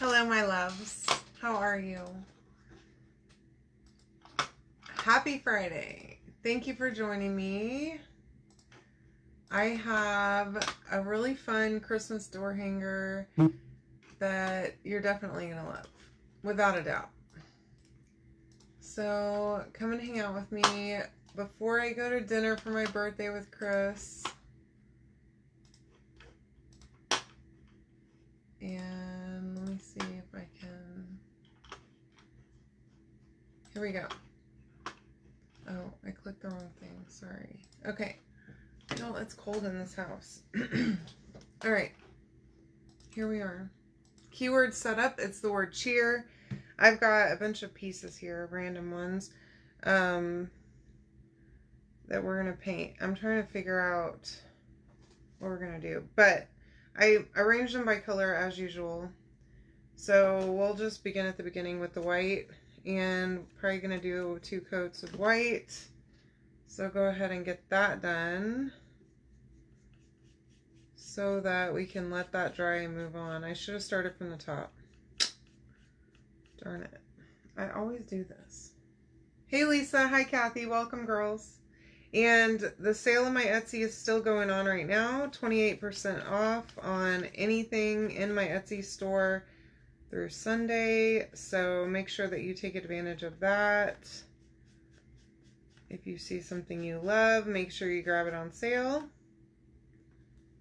Hello, my loves. How are you? Happy Friday. Thank you for joining me. I have a really fun Christmas door hanger that you're definitely going to love, without a doubt. So come and hang out with me before I go to dinner for my birthday with Chris. And let me see if I can. Here we go. Oh, I clicked the wrong thing. Sorry. Okay. No, it's cold in this house. All right. Here we are. Keyword setup. It's the word cheer. I've got a bunch of pieces here, random ones, that we're going to paint. I'm trying to figure out what we're going to do. But I arranged them by color as usual. So we'll just begin at the beginning with the white. And probably going to do 2 coats of white. So go ahead and get that done so that we can let that dry and move on. I should have started from the top. Darn it. I always do this. Hey Lisa. Hi Kathy. Welcome girls. And the sale on my Etsy is still going on right now. 28% off on anything in my Etsy store through Sunday. So make sure that you take advantage of that. If you see something you love, make sure you grab it on sale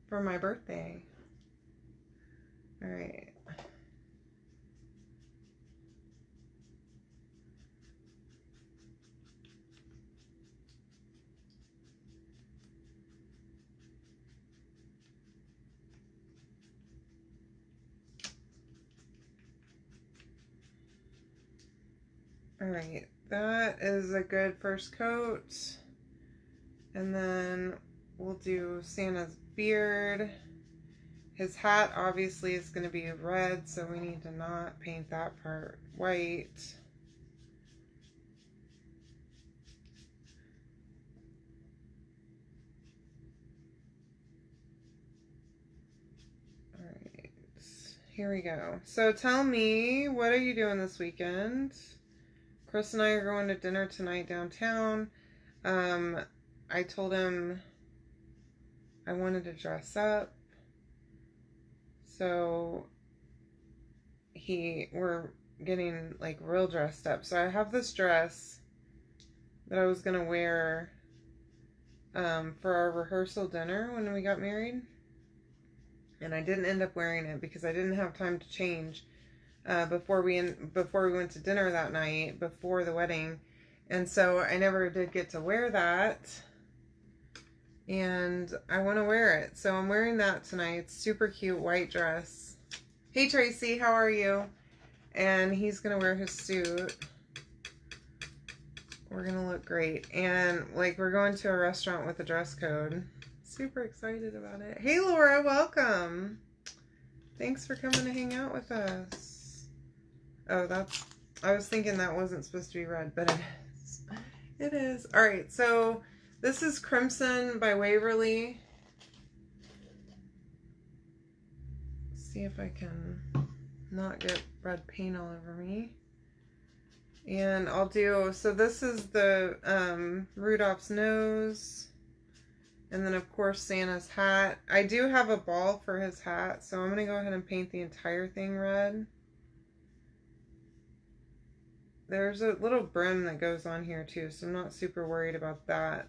for my birthday. All right. All right, that is a good first coat. And then we'll do Santa's beard. His hat obviously is going to be red, so we need to not paint that part white. All right, here we go. So tell me, what are you doing this weekend? Chris and I are going to dinner tonight downtown. I told him I wanted to dress up. So we're getting like real dressed up. So I have this dress that I was going to wear for our rehearsal dinner when we got married. And I didn't end up wearing it because I didn't have time to change before we went to dinner that night before the wedding. And so I never did get to wear that. And I want to wear it. So I'm wearing that tonight. It's super cute white dress. Hey Tracy, how are you? And he's going to wear his suit. We're going to look great. And like we're going to a restaurant with a dress code. Super excited about it. Hey Laura, welcome. Thanks for coming to hang out with us. Oh, I was thinking that wasn't supposed to be red, but it is. It is. All right, so this is Crimson by Waverly. Let's see if I can not get red paint all over me. And I'll do, so this is the Rudolph's nose. And then, of course, Santa's hat. I do have a ball for his hat, so I'm going to go ahead and paint the entire thing red. There's a little brim that goes on here too, so I'm not super worried about that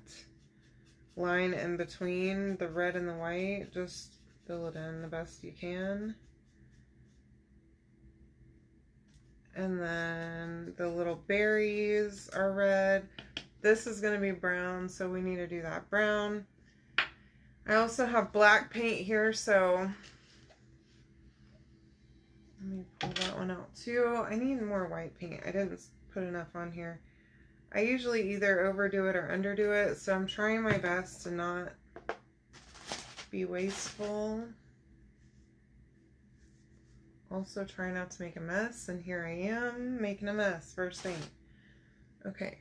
line in between the red and the white. Just fill it in the best you can. And then the little berries are red. This is going to be brown, so we need to do that brown. I also have black paint here, so let me pull that one out too. I need more white paint. I didn't put enough on here. I usually either overdo it or underdo it, so I'm trying my best to not be wasteful. Also try not to make a mess, and here I am making a mess first thing. Okay.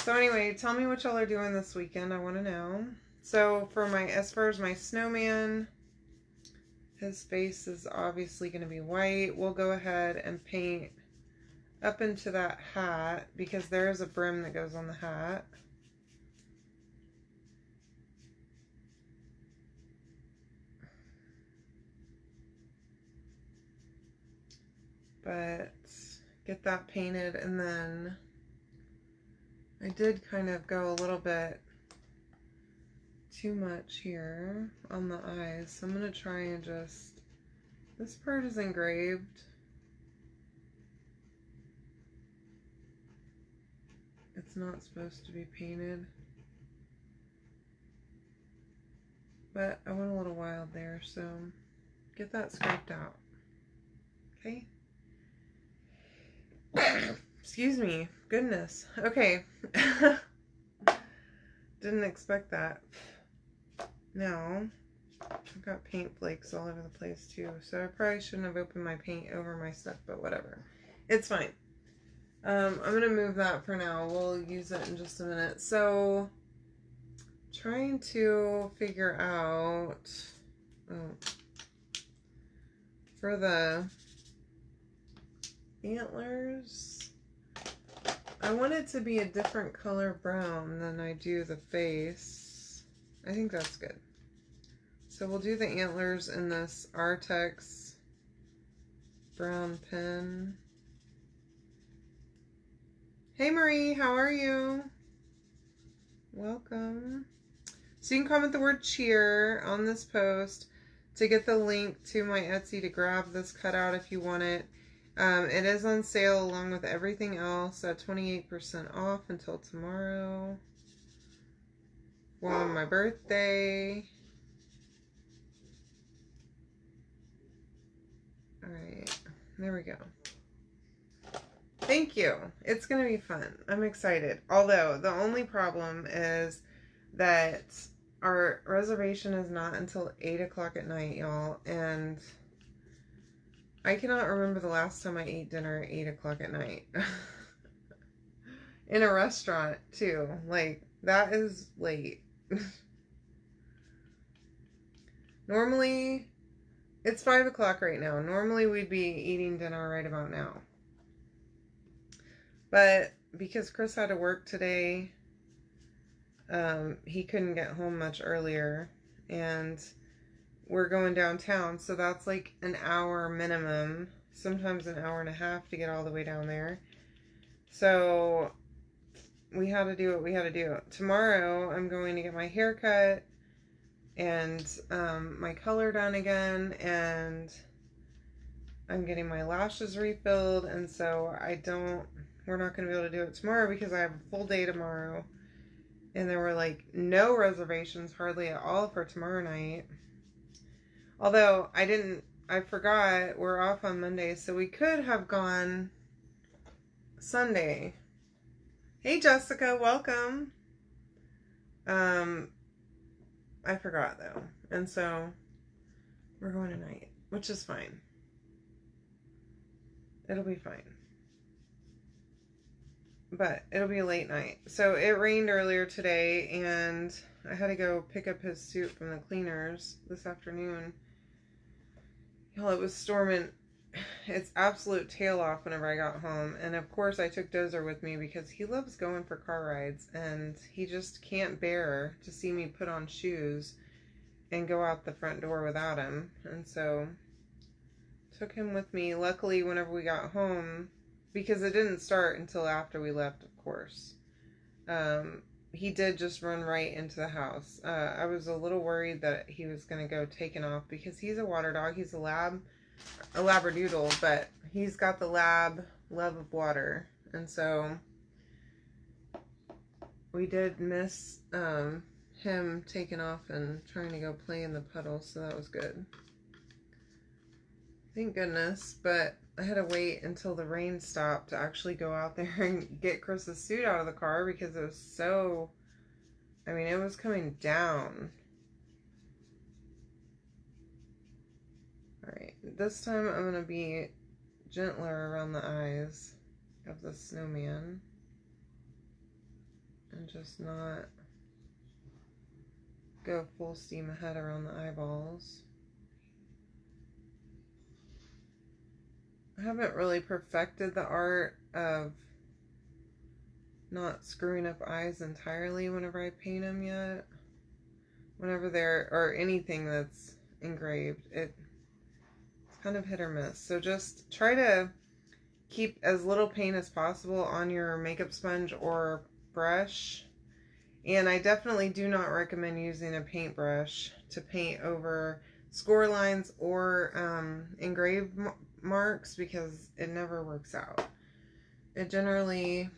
So anyway, tell me what y'all are doing this weekend. I want to know. So for as far as my snowman, His face is obviously going to be white. We'll go ahead and paint up into that hat because there is a brim that goes on the hat. But get that painted, and then I did kind of go a little bit too much here on the eyes, so I'm going to try and just, this part is engraved. It's not supposed to be painted, but I went a little wild there, so get that scraped out. Okay. Excuse me. Goodness. Okay. Didn't expect that. Now, I've got paint flakes all over the place too, so I probably shouldn't have opened my paint over my stuff, but whatever. It's fine. I'm going to move that for now. We'll use it in just a minute. So, trying to figure out, for the antlers, I want it to be a different color brown than I do the face. I think that's good. So we'll do the antlers in this Artex brown pen. Hey Marie, how are you? Welcome. So you can comment the word cheer on this post to get the link to my Etsy to grab this cutout if you want it. It is on sale along with everything else at 28% off until tomorrow. On my birthday. Alright, there we go. Thank you. It's going to be fun. I'm excited. Although, the only problem is that our reservation is not until 8 o'clock at night, y'all. And I cannot remember the last time I ate dinner at 8 o'clock at night. In a restaurant, too. Like, that is late. Normally, it's 5 o'clock right now. Normally, we'd be eating dinner right about now. But because Chris had to work today, he couldn't get home much earlier. And we're going downtown, so that's like an hour minimum. Sometimes an hour and a half to get all the way down there. So we had to do what we had to do. Tomorrow, I'm going to get my hair cut and my color done again, and I'm getting my lashes refilled, and so we're not going to be able to do it tomorrow because I have a full day tomorrow, and there were like no reservations hardly at all for tomorrow night. Although I forgot we're off on Monday, so we could have gone Sunday. Hey Jessica, welcome. I forgot though, and so we're going tonight, which is fine. It'll be fine. But it'll be a late night. So it rained earlier today, and I had to go pick up his suit from the cleaners this afternoon. Y'all, it was storming its absolute tail off whenever I got home. And of course I took Dozer with me because he loves going for car rides, and he just can't bear to see me put on shoes and go out the front door without him. And so took him with me. Luckily, whenever we got home, because it didn't start until after we left, of course, he did just run right into the house. I was a little worried that he was going to go taking off because he's a water dog. He's a labradoodle, but he's got the lab love of water. And so we did miss him taking off and trying to go play in the puddle, so that was good. Thank goodness, but I had to wait until the rain stopped to actually go out there and get Chris's suit out of the car because it was so, I mean, it was coming down. Alright, this time I'm going to be gentler around the eyes of the snowman and just not go full steam ahead around the eyeballs. I haven't really perfected the art of not screwing up eyes entirely whenever I paint them yet. Whenever they're, or anything that's engraved, it's kind of hit or miss. So just try to keep as little paint as possible on your makeup sponge or brush. And I definitely do not recommend using a paintbrush to paint over score lines or engraved marks, because it never works out. It generally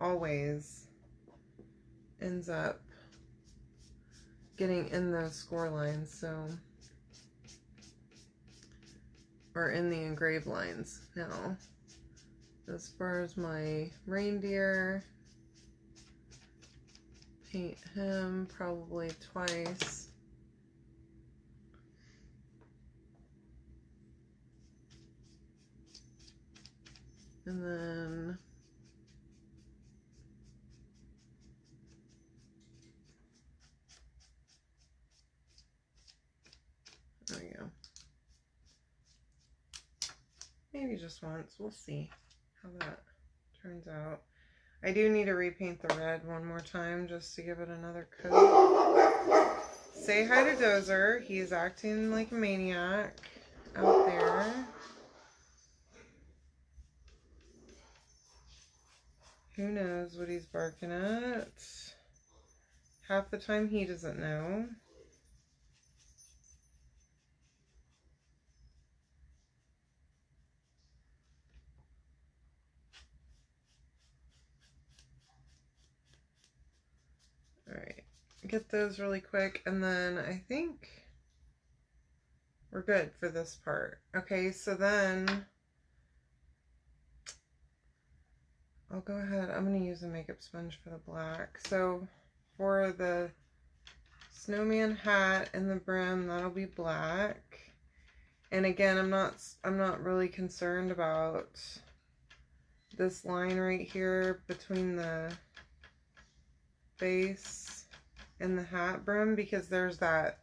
always ends up getting in those score lines, so, or in the engraved lines. Now, as far as my reindeer, paint him probably twice. And then there we go. Maybe just once. We'll see how that turns out. I do need to repaint the red one more time just to give it another coat. Say hi to Dozer. He's acting like a maniac out there. Who knows what he's barking at? Half the time he doesn't know. Alright, get those really quick, and then I think we're good for this part. Okay, so then I'll go ahead. I'm going to use a makeup sponge for the black. So for the snowman hat and the brim, that'll be black. And again, I'm not really concerned about this line right here between the base and the hat brim, because there's that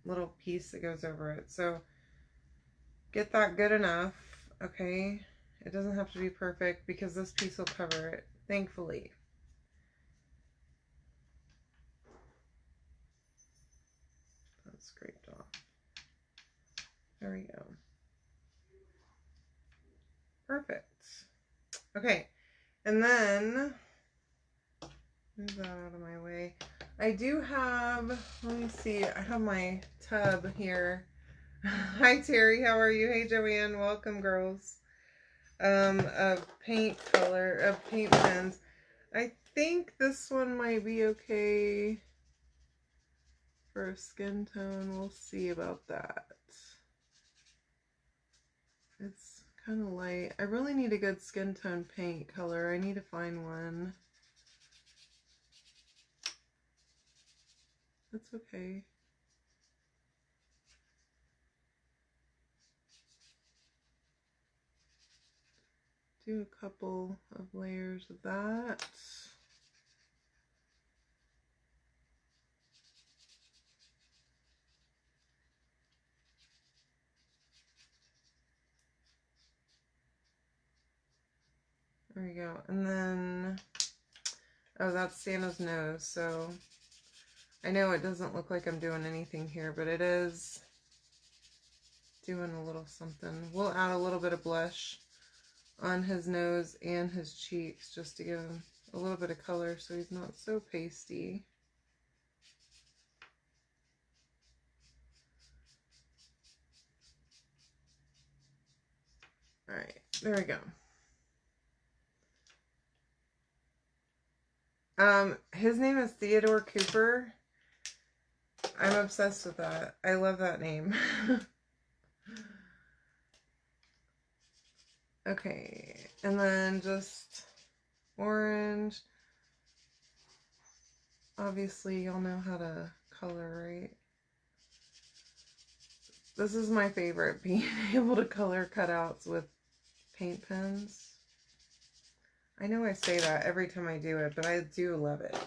little piece that goes over it. So get that good enough, okay? It doesn't have to be perfect because this piece will cover it, thankfully. That's scraped off. There we go. Perfect. Okay, and then move that out of my way. I do have, let me see, I have my tub here. Hi Terry, how are you? Hey Joanne, welcome girls. Of paint color, of paint pens. I think this one might be okay for a skin tone. We'll see about that. It's kind of light. I really need a good skin tone paint color. I need to find one. That's okay. Do a couple of layers of that. There we go. And then, oh, that's Santa's nose. So I know it doesn't look like I'm doing anything here, but it is doing a little something. We'll add a little bit of blush on his nose and his cheeks just to give him a little bit of color so he's not so pasty. All right, there we go. His name is Theodore Cooper. I'm obsessed with that. I love that name. Okay, and then just orange. Obviously, y'all know how to color, right? This is my favorite, being able to color cutouts with paint pens. I know I say that every time I do it, but I do love it.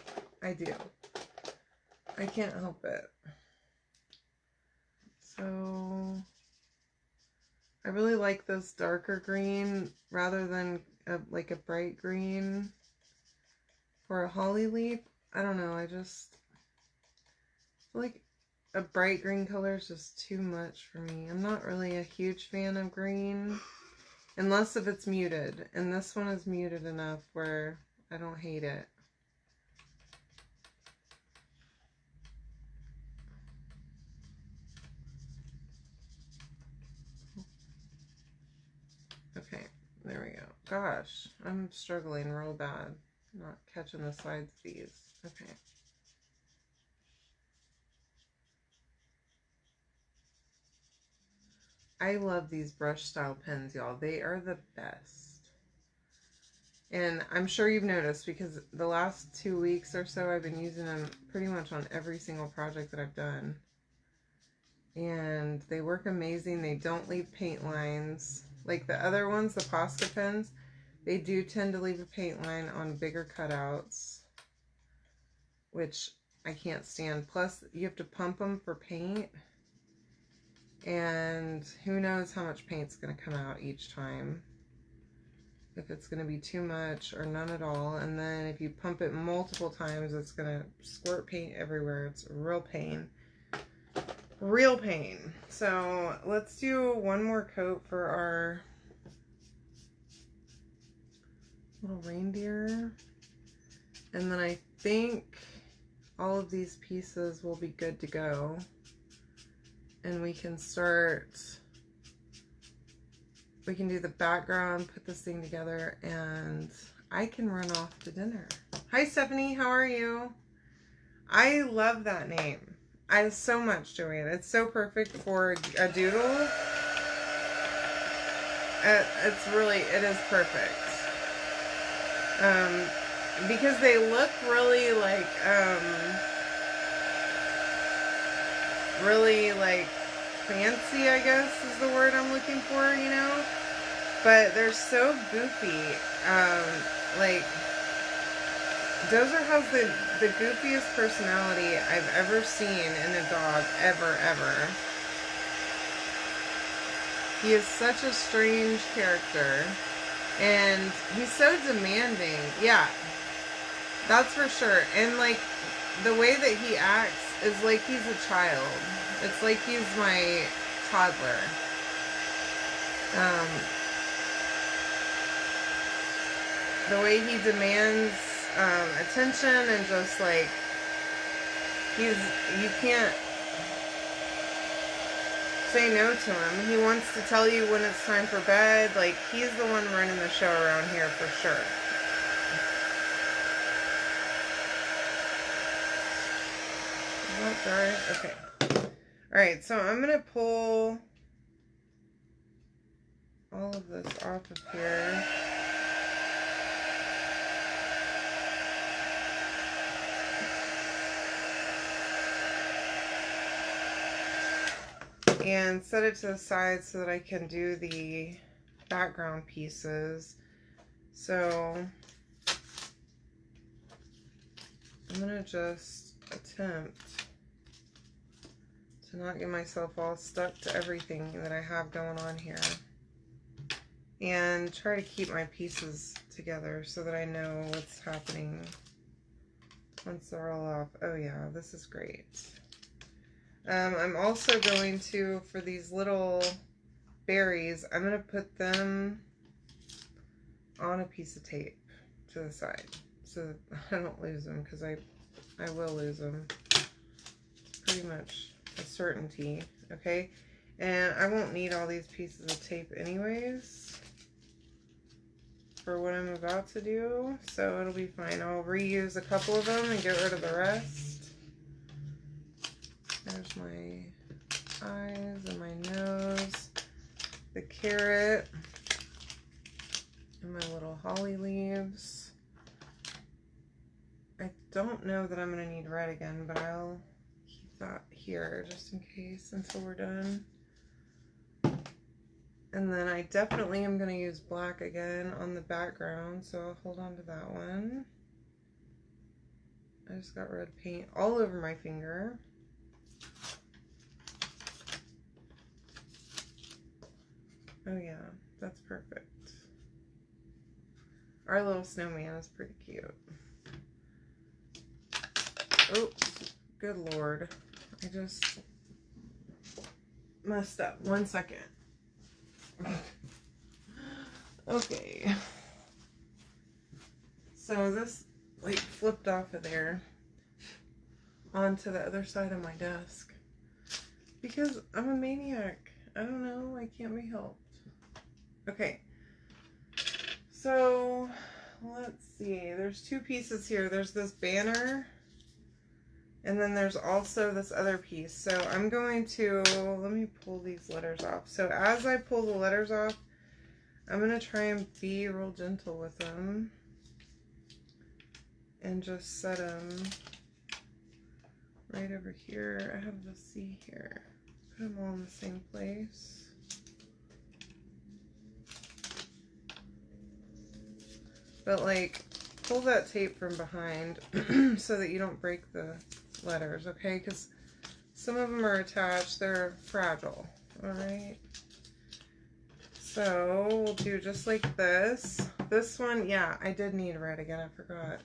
I do. I can't help it. So I really like this darker green rather than like a bright green for a holly leaf. I don't know, I just feel like a bright green color is just too much for me. I'm not really a huge fan of green, unless if it's muted. And this one is muted enough where I don't hate it. Okay, there we go. Gosh, I'm struggling real bad. Not catching the sides of these. Okay. I love these brush style pens, y'all. They are the best. And I'm sure you've noticed because the last 2 weeks or so I've been using them pretty much on every single project that I've done. And they work amazing. They don't leave paint lines. Like the other ones, the Posca pens, they do tend to leave a paint line on bigger cutouts, which I can't stand. Plus, you have to pump them for paint. And who knows how much paint's going to come out each time. If it's going to be too much or none at all. And then if you pump it multiple times, it's going to squirt paint everywhere. It's a real pain. Real pain. So let's do one more coat for our little reindeer. And then I think all of these pieces will be good to go. And we can start, we can do the background, put this thing together, and I can run off to dinner. Hi Stephanie, how are you? I love that name. I so much, Joanne. It's so perfect for a doodle. It's really, it is perfect. Because they look really like, really like fancy, I guess is the word I'm looking for, you know? But they're so goofy. Like, Dozer has the goofiest personality I've ever seen in a dog, ever. He is such a strange character. And he's so demanding. Yeah, that's for sure. And like, the way that he acts is like he's a child. It's like he's my toddler. The way he demands attention and just like, you can't say no to him. He wants to tell you when it's time for bed. Like, he's the one running the show around here for sure. Is that dry? Okay. Alright, so I'm going to pull all of this off of here. And set it to the side so that I can do the background pieces. So I'm going to just attempt to not get myself all stuck to everything that I have going on here. And try to keep my pieces together so that I know what's happening once they're all off. Oh yeah, this is great. I'm also going to, for these little berries, I'm going to put them on a piece of tape to the side so that I don't lose them, because I will lose them. Pretty much a certainty, okay? And I won't need all these pieces of tape anyways for what I'm about to do, so it'll be fine. I'll reuse a couple of them and get rid of the rest. There's my eyes and my nose, the carrot, and my little holly leaves. I don't know that I'm going to need red again, but I'll keep that here just in case until we're done. And then I definitely am going to use black again on the background, so I'll hold on to that one. I just got red paint all over my finger. Oh yeah, that's perfect. Our little snowman is pretty cute. Oh, good Lord. I just messed up. 1 second. Okay. So this like flipped off of there onto the other side of my desk. Because I'm a maniac. I don't know. I can't be helped. Okay. So, let's see. There's 2 pieces here. There's this banner. And then there's also this other piece. So I'm going to, let me pull these letters off. So as I pull the letters off, I'm going to try and be real gentle with them. And just set them right over here. I have the C here. Put them all in the same place. But like, pull that tape from behind so that you don't break the letters, okay? Because some of them are attached. They're fragile, all right? So we'll do just like this. This one, yeah, I did need red again. I forgot.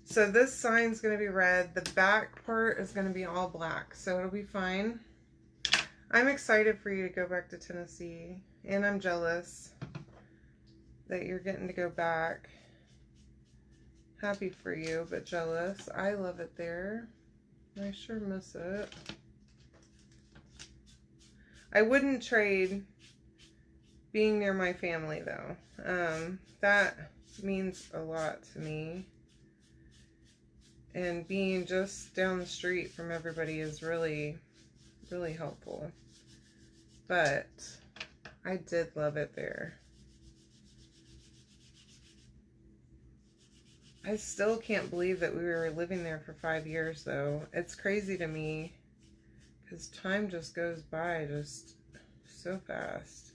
So this sign's going to be red. The back part is going to be all black. So it'll be fine. I'm excited for you to go back to Tennessee. And I'm jealous that you're getting to go back. Happy for you, but jealous. I love it there. I sure miss it. I wouldn't trade being near my family, though. That means a lot to me. And being just down the street from everybody is really, really helpful. But I did love it there. I still can't believe that we were living there for 5 years, though. It's crazy to me because time just goes by just so fast.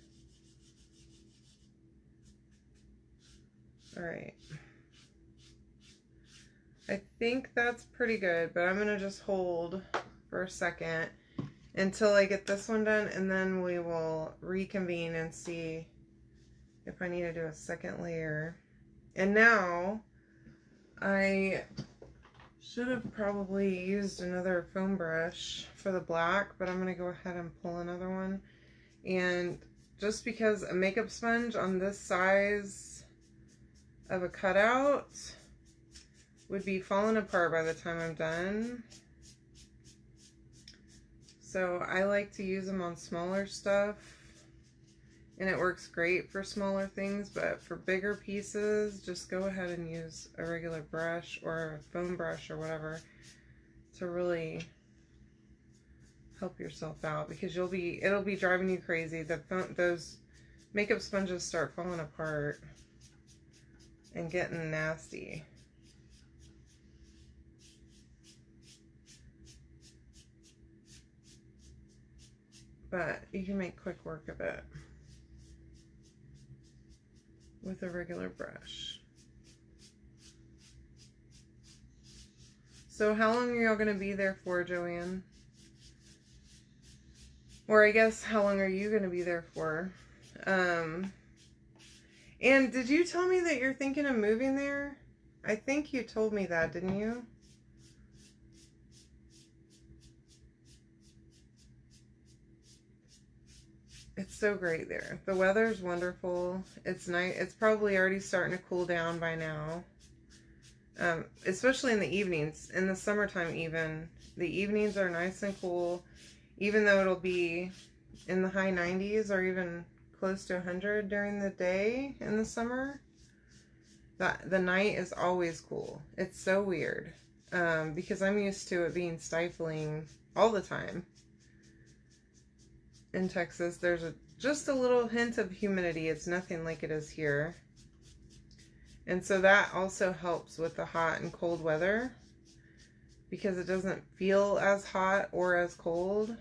All right. I think that's pretty good, but I'm going to just hold for a second until I get this one done, and then we will reconvene and see if I need to do a second layer. And now, I should have probably used another foam brush for the black, but I'm going to go ahead and pull another one. And just because a makeup sponge on this size of a cutout would be falling apart by the time I'm done. So I like to use them on smaller stuff, and it works great for smaller things, but for bigger pieces, just go ahead and use a regular brush or a foam brush or whatever to really help yourself out, because it'll be driving you crazy. Those makeup sponges start falling apart and getting nasty. But you can make quick work of it with a regular brush. So how long are y'all going to be there for, Joanne? Or I guess, how long are you going to be there for? And did you tell me that you're thinking of moving there? I think you told me that, didn't you? It's so great there. The weather's wonderful. It's nice. It's probably already starting to cool down by now. Especially in the evenings. In the summertime even. The evenings are nice and cool. Even though it'll be in the high 90s or even close to 100 during the day in the summer. The night is always cool. It's so weird. Because I'm used to it being stifling all the time. In Texas, there's just a little hint of humidity. It's nothing like it is here. And so that also helps with the hot and cold weather, because it doesn't feel as hot or as cold.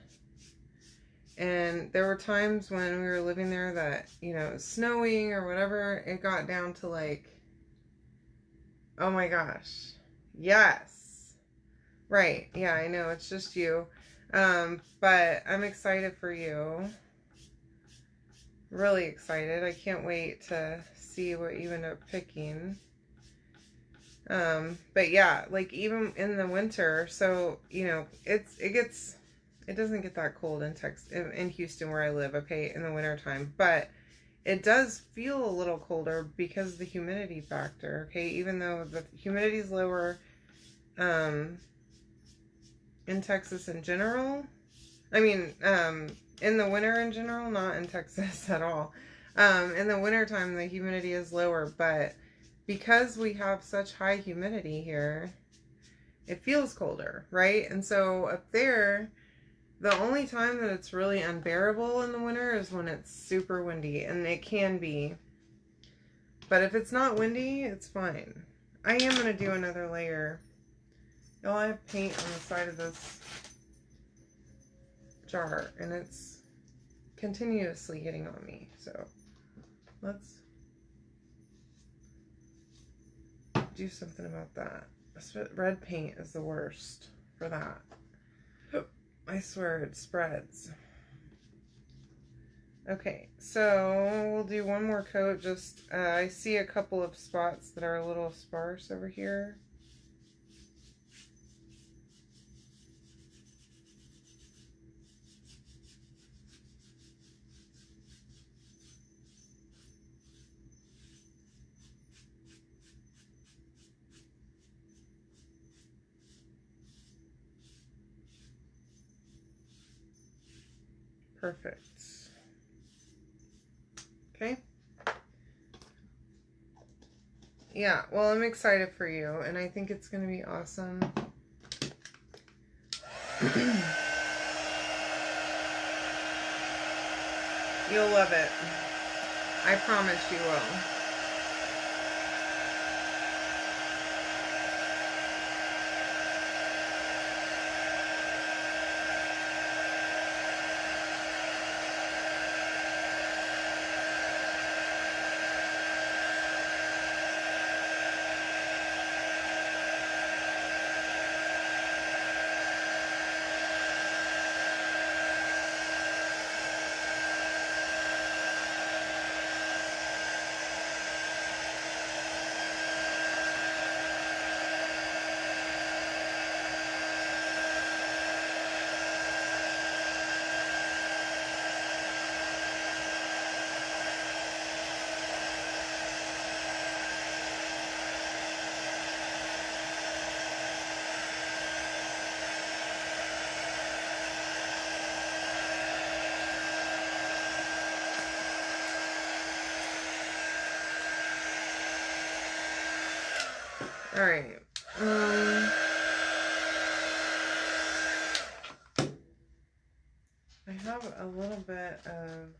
And there were times when we were living there that, you know, snowing or whatever, it got down to like, oh my gosh, yes, right, yeah, I know, it's just you. But I'm excited for you. really excited. I can't wait to see what you end up picking. But yeah, like even in the winter, so you know, it doesn't get that cold in in Houston where I live, okay, in the winter time, but it does feel a little colder because of the humidity factor, okay, even though the humidity is lower in Texas in general. I mean, in the winter in general, not in Texas at all. In the winter time, the humidity is lower, but because we have such high humidity here, it feels colder, right? And so up there, the only time that it's really unbearable in the winter is when it's super windy, and it can be. But if it's not windy, it's fine. I am going to do another layer. Y'all, I have paint on the side of this jar, and it's continuously getting on me. So let's do something about that. Red paint is the worst for that. I swear it spreads. Okay, so we'll do one more coat. Just I see a couple of spots that are a little sparse over here. Perfect. Okay. Yeah, well, I'm excited for you, and I think it's going to be awesome. You'll love it. I promise you will. All right. I have a little bit of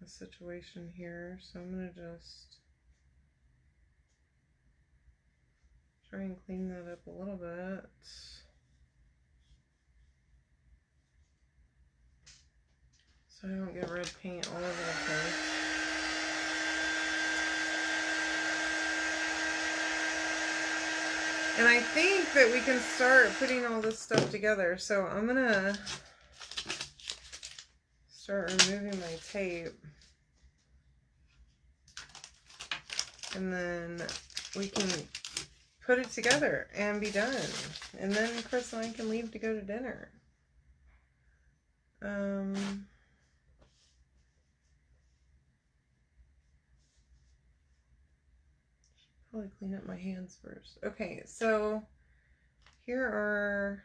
a situation here, so I'm going to just try and clean that up a little bit. So I don't get red paint all over the place. And I think that we can start putting all this stuff together. So I'm going to start removing my tape. And then we can put it together and be done. And then Chris and I can leave to go to dinner. Probably clean up my hands first. Okay, so here are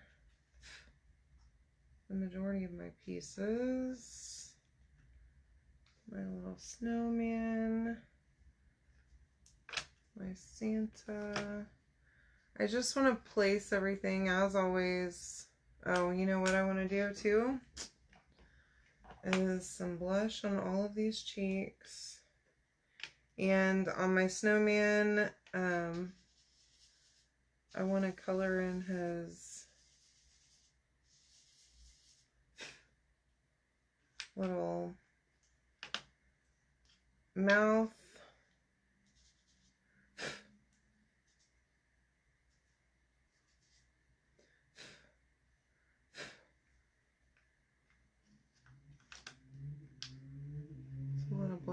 the majority of my pieces. My little snowman. My Santa. I just want to place everything as always. Oh, you know what I want to do too? Is some blush on all of these cheeks. And on my snowman, I want to color in his little mouth.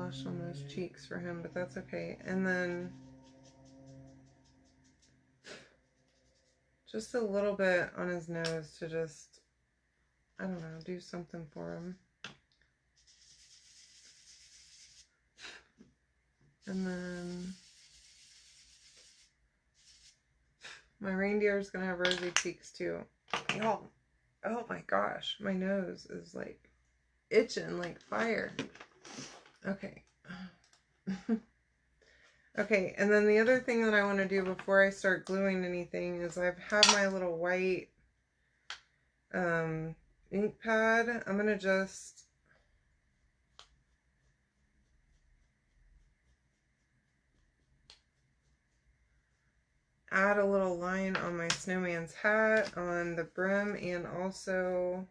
blush on those cheeks for him, but that's okay. And then just a little bit on his nose to just, I don't know, do something for him. And then my reindeer is going to have rosy cheeks too. Y'all, oh my gosh, my nose is like itching like fire. Okay. Okay, and then the other thing that I want to do before I start gluing anything is I have my little white ink pad. I'm going to just add a little line on my snowman's hat on the brim and also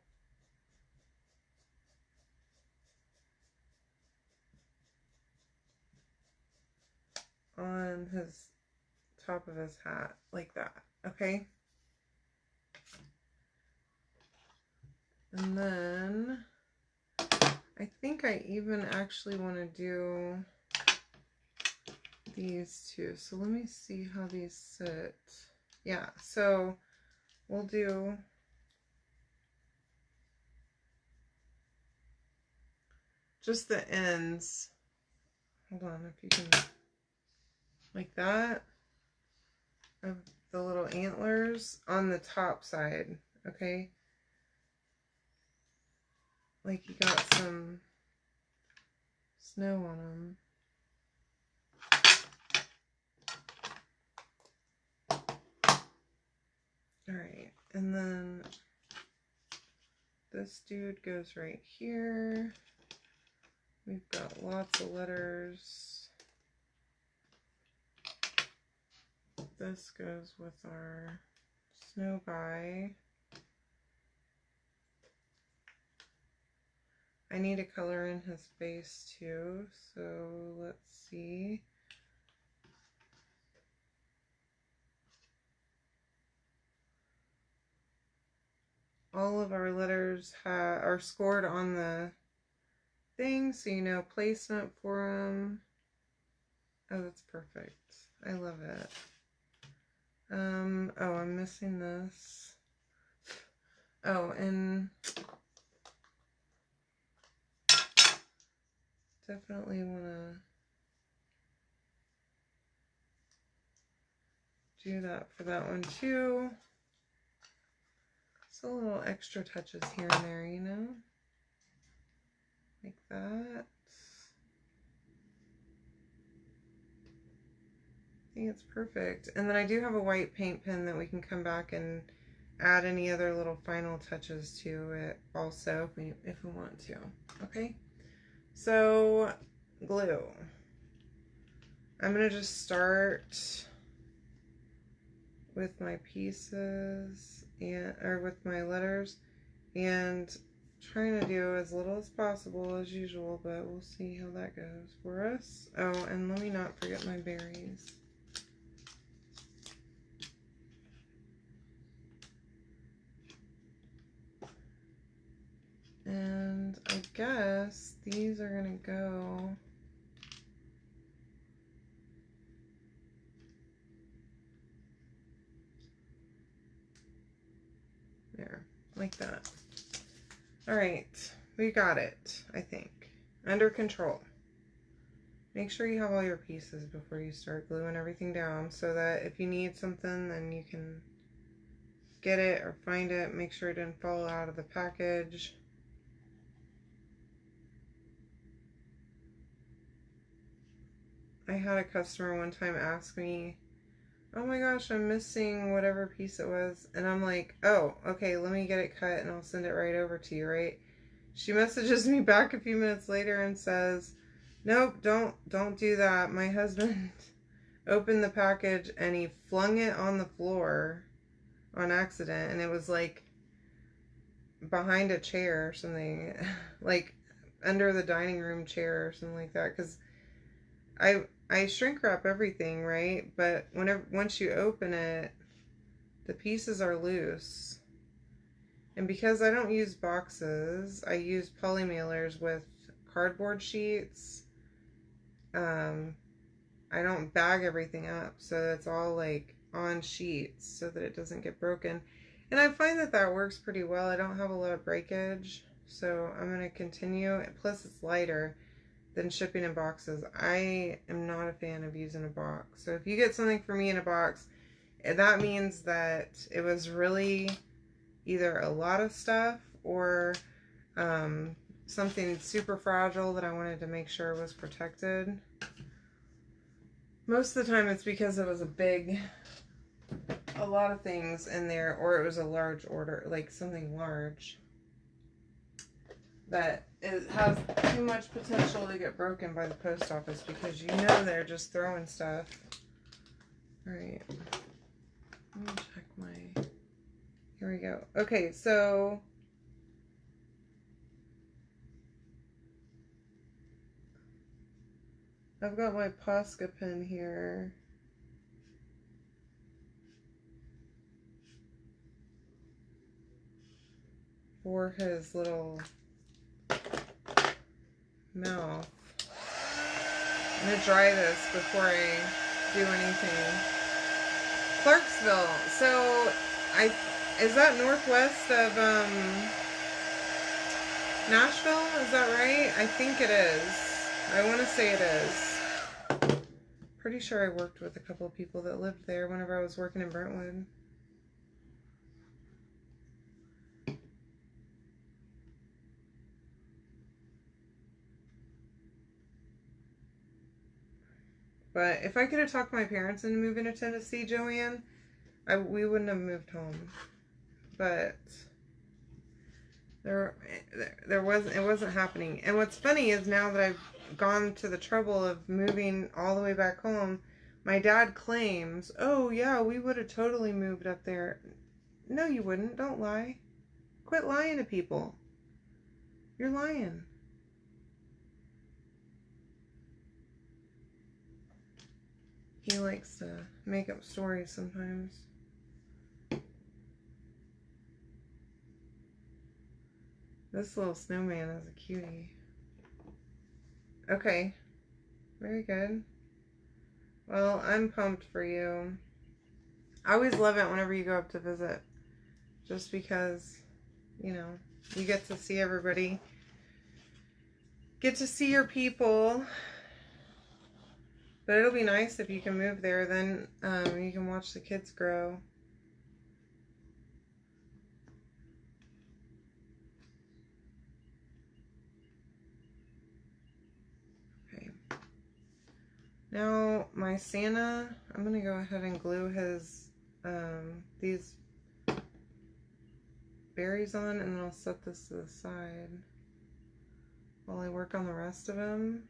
on his top of his hat like that. Okay. And then I think I even actually want to do these two. So let me see how these sit. Yeah, so we'll do just the ends. Hold on, if you can, like that, of the little antlers on the top side, okay? Like you got some snow on them. Alright, and then this dude goes right here. We've got lots of letters. This goes with our snow guy. I need to color in his face too, so let's see. All of our letters are scored on the thing, so you know placement for them. Oh, that's perfect. I love it. Oh, I'm missing this. Oh, and definitely want to do that for that one too. So little extra touches here and there, you know? Like that. I think it's perfect. And then I do have a white paint pen that we can come back and add any other little final touches to it also if we want to. Okay, so glue. I'm gonna just start with my pieces or with my letters and trying to do as little as possible as usual, but we'll see how that goes for us. Oh, and let me not forget my berries. And I guess these are gonna go there, like that. All right, we got it, I think. Under control. Make sure you have all your pieces before you start gluing everything down so that if you need something, then you can get it or find it. Make sure it didn't fall out of the package. I had a customer one time ask me, oh my gosh, I'm missing whatever piece it was. And I'm like, oh, okay, let me get it cut and I'll send it right over to you, right? She messages me back a few minutes later and says, nope, don't do that. My husband opened the package and he flung it on the floor on accident, and it was like behind a chair or something, like under the dining room chair or something like that, because I shrink wrap everything, right? But once you open it, the pieces are loose. And because I don't use boxes, I use poly mailers with cardboard sheets. I don't bag everything up, so it's all like on sheets so that it doesn't get broken. And I find that that works pretty well. I don't have a lot of breakage, so I'm going to continue. Plus, it's lighter than shipping in boxes. I am not a fan of using a box. So if you get something for me in a box, that means that it was really either a lot of stuff or something super fragile that I wanted to make sure was protected. Most of the time it's because it was a lot of things in there, or it was a large order, like something large that it has too much potential to get broken by the post office, because you know they're just throwing stuff. All right, let me check my, here we go. Okay, so I've got my Posca pen here. For his little mouth. I'm gonna dry this before I do anything. Clarksville. So is that northwest of Nashville? Is that right? I think it is. I want to say it is. Pretty sure I worked with a couple of people that lived there whenever I was working in Brentwood. But if I could have talked my parents into moving to Tennessee, Joanne, we wouldn't have moved home. But it wasn't happening. And what's funny is now that I've gone to the trouble of moving all the way back home, my dad claims, oh yeah, we would have totally moved up there. No, you wouldn't. Don't lie. Quit lying to people. You're lying. He likes to make up stories sometimes. This little snowman is a cutie. Okay. Very good. Well, I'm pumped for you. I always love it whenever you go up to visit. Just because, you know, you get to see everybody. Get to see your people. But it'll be nice if you can move there. Then you can watch the kids grow. Okay. Now my Santa, I'm going to go ahead and glue his, these berries on, and then I'll set this to the side while I work on the rest of them.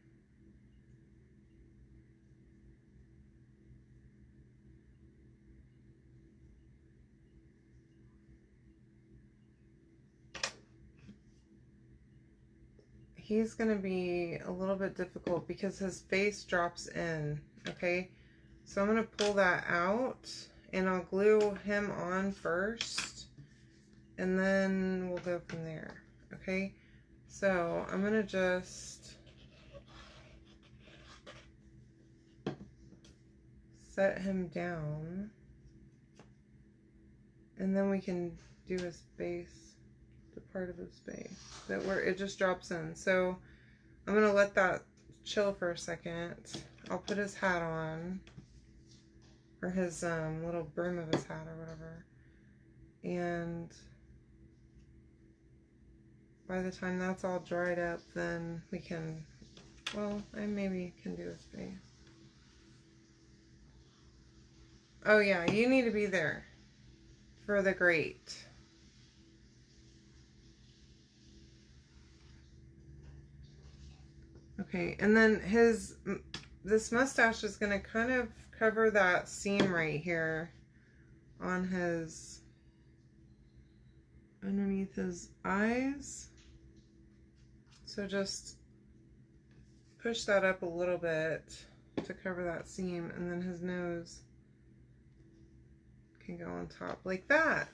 He's going to be a little bit difficult because his face drops in, okay? So I'm going to pull that out, and I'll glue him on first, and then we'll go from there, okay? So I'm going to just set him down, and then we can do his base. Part of his face that where it just drops in. So I'm gonna let that chill for a second. I'll put his hat on, or his little brim of his hat or whatever, and by the time that's all dried up, then we can, well, I maybe can do his face. Oh yeah, you need to be there for the grate. Okay, and then this mustache is going to kind of cover that seam right here on his, underneath his eyes. So just push that up a little bit to cover that seam, and then his nose can go on top like that.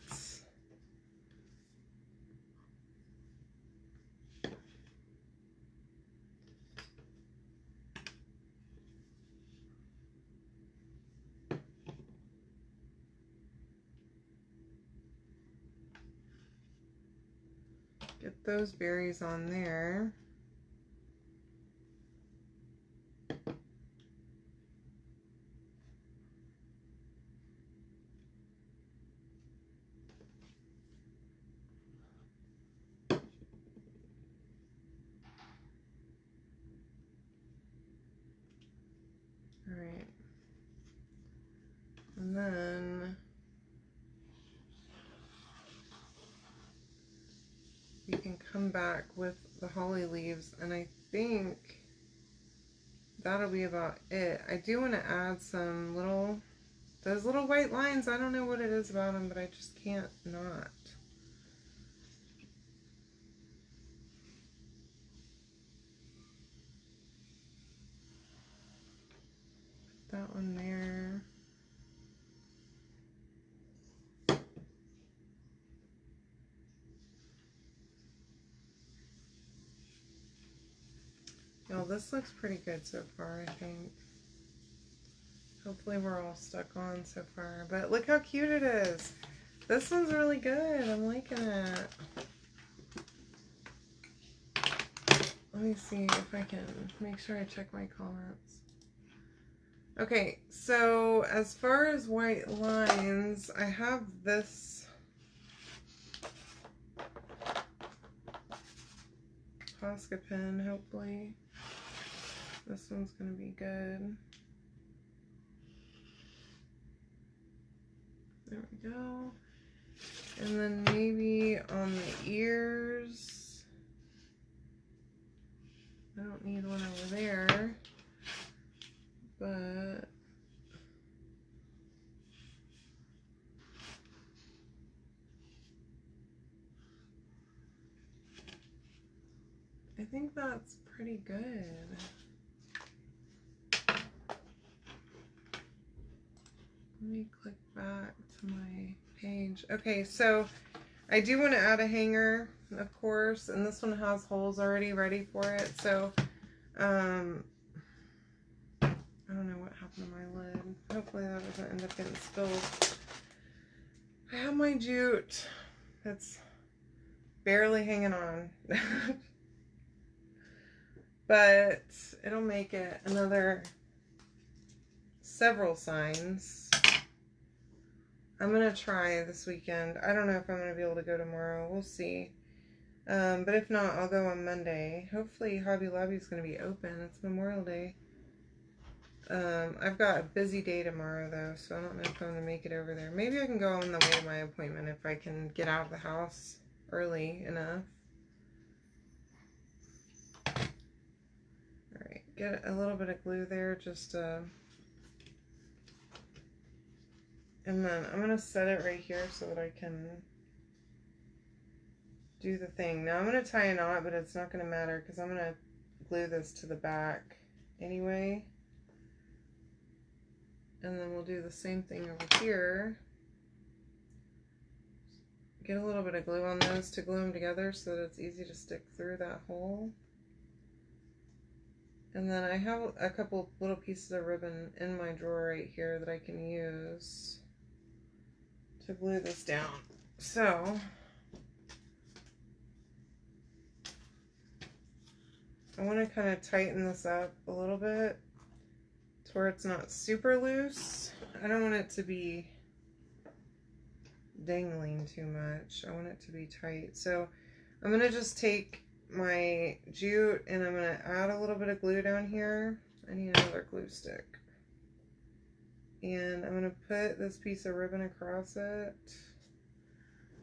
those berries on there. All right. And then we can come back with the holly leaves, and I think that'll be about it. I do want to add some those little white lines. I don't know what it is about them, but I just can't not. Put that one there. Y'all, this looks pretty good so far, I think. Hopefully we're all stuck on so far. But look how cute it is. This one's really good. I'm liking it. Let me see if I can make sure I check my comments. Okay, so as far as white lines, I have this Posca pen, hopefully. This one's going to be good. There we go. And then maybe on the ears. I don't need one over there. But I think that's pretty good. Let me click back to my page. Okay, so I do want to add a hanger, of course, and this one has holes already ready for it. So I don't know what happened to my lid. Hopefully that doesn't end up getting spilled. I have my jute. It's barely hanging on. But it'll make it another several signs. I'm going to try this weekend. I don't know if I'm going to be able to go tomorrow. We'll see. But if not, I'll go on Monday. Hopefully Hobby Lobby's going to be open. It's Memorial Day. I've got a busy day tomorrow, though, so I don't know if I'm going to make it over there. Maybe I can go on the way to my appointment if I can get out of the house early enough. Alright, get a little bit of glue there, just and then I'm going to set it right here so that I can do the thing. Now I'm going to tie a knot, but it's not going to matter because I'm going to glue this to the back anyway. And then we'll do the same thing over here. Get a little bit of glue on those to glue them together so that it's easy to stick through that hole. And then I have a couple little pieces of ribbon in my drawer right here that I can use to glue this down. So I want to kind of tighten this up a little bit to where it's not super loose. I don't want it to be dangling too much. I want it to be tight. So I'm going to just take my jute and I'm going to add a little bit of glue down here. I need another glue stick. And I'm going to put this piece of ribbon across it.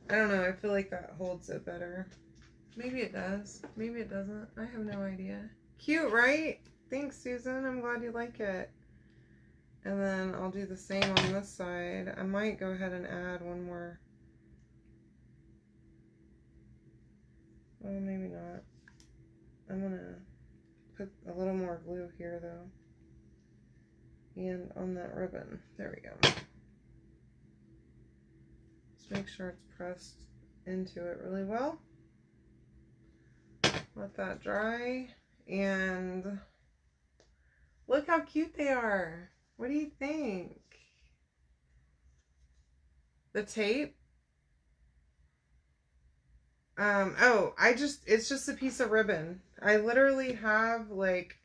I don't know, I feel like that holds it better. Maybe it does. Maybe it doesn't. I have no idea. Cute, right? Thanks, Susan. I'm glad you like it. And then I'll do the same on this side. I might go ahead and add one more. Well, maybe not. I'm going to put a little more glue here, though. And on that ribbon. There we go. Just make sure it's pressed into it really well. Let that dry. And look how cute they are. What do you think? The tape, Oh, it's just a piece of ribbon. I literally have like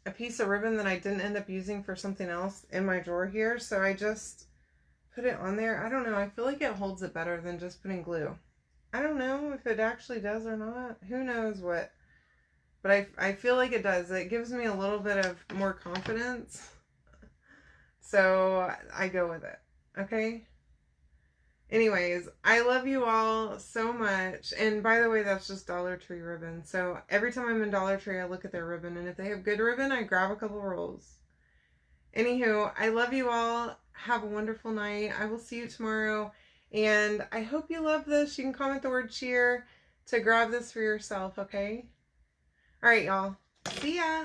a piece of ribbon that I didn't end up using for something else in my drawer here. So I just put it on there. I don't know. I feel like it holds it better than just putting glue. I don't know if it actually does or not. Who knows what. But I feel like it does. It gives me a little bit of more confidence. So I go with it. Okay? Anyways, I love you all so much. And by the way, that's just Dollar Tree ribbon. So every time I'm in Dollar Tree, I look at their ribbon. And if they have good ribbon, I grab a couple rolls. Anywho, I love you all. Have a wonderful night. I will see you tomorrow. And I hope you love this. You can comment the word cheer to grab this for yourself, okay? All right, y'all. See ya.